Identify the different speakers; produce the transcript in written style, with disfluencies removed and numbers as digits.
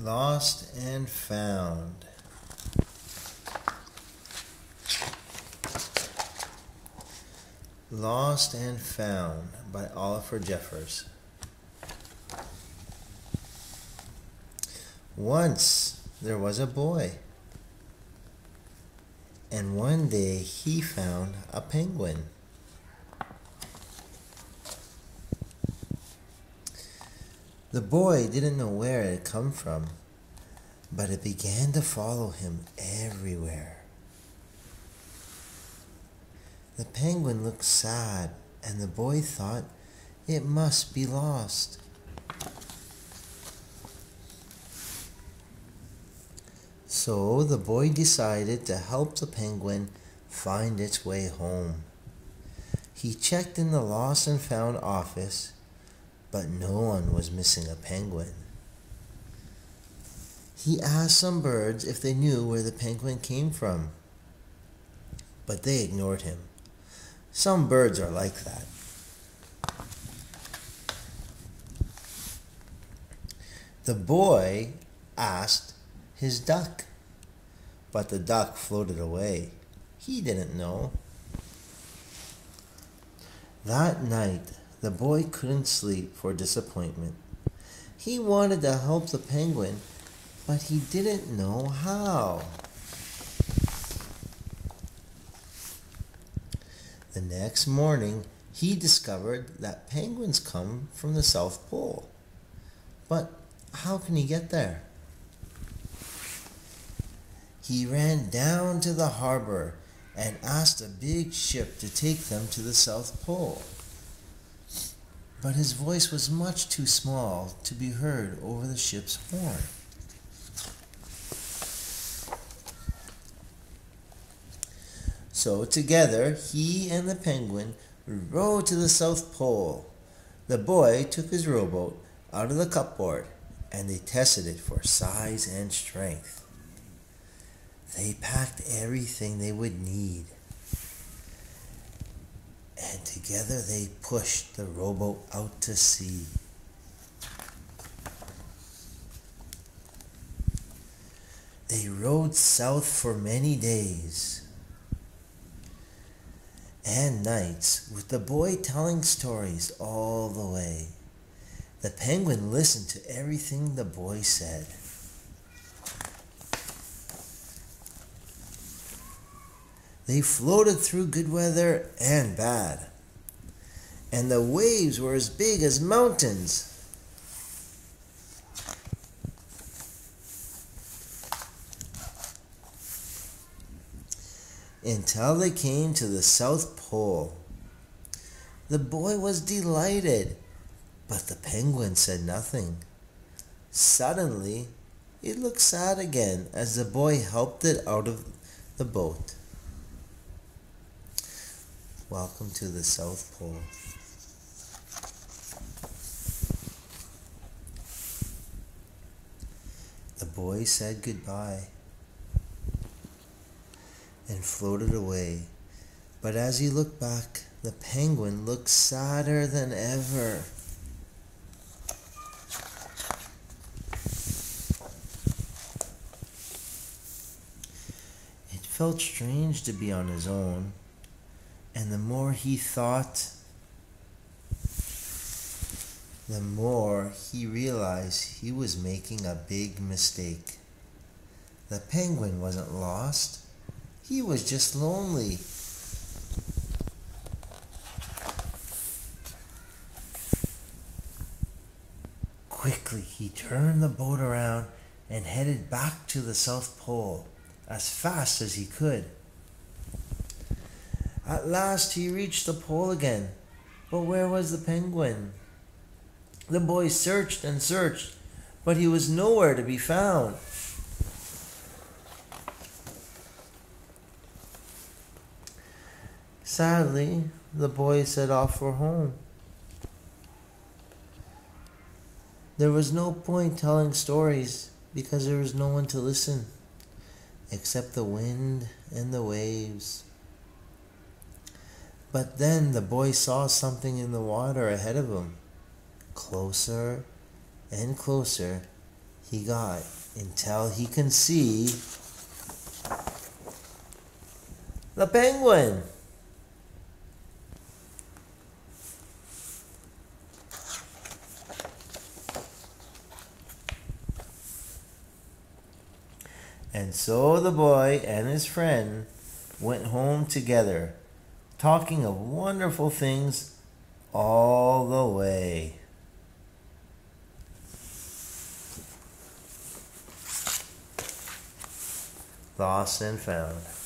Speaker 1: Lost and Found. Lost and Found by Oliver Jeffers. Once there was a boy, and one day he found a penguin. The boy didn't know where it had come from, but it began to follow him everywhere. The penguin looked sad, and the boy thought it must be lost. So the boy decided to help the penguin find its way home. He checked in the Lost and Found office, but no one was missing a penguin. He asked some birds if they knew where the penguin came from, but they ignored him. Some birds are like that. The boy asked his duck, but the duck floated away. He didn't know. That night, the boy couldn't sleep for disappointment. He wanted to help the penguin, but he didn't know how. The next morning, he discovered that penguins come from the South Pole. But how can he get there? He ran down to the harbor and asked a big ship to take them to the South Pole. But his voice was much too small to be heard over the ship's horn. So together, he and the penguin rowed to the South Pole. The boy took his rowboat out of the cupboard, and they tested it for size and strength. They packed everything they would need, and together they pushed the rowboat out to sea. They rowed south for many days and nights, with the boy telling stories all the way. The penguin listened to everything the boy said. They floated through good weather and bad, and the waves were as big as mountains. Until they came to the South Pole. The boy was delighted, but the penguin said nothing. Suddenly, it looked sad again as the boy helped it out of the boat. Welcome to the South Pole. The boy said goodbye and floated away. But as he looked back, the penguin looked sadder than ever. It felt strange to be on his own, and the more he thought, the more he realized he was making a big mistake. The penguin wasn't lost. He was just lonely. Quickly, he turned the boat around and headed back to the South Pole as fast as he could. At last, he reached the pole again. But where was the penguin? The boy searched and searched, but he was nowhere to be found. Sadly, the boy set off for home. There was no point telling stories because there was no one to listen except the wind and the waves. But then the boy saw something in the water ahead of him. Closer and closer, he got until he can see the penguin. And so the boy and his friend went home together, talking of wonderful things all the way. Lost and found.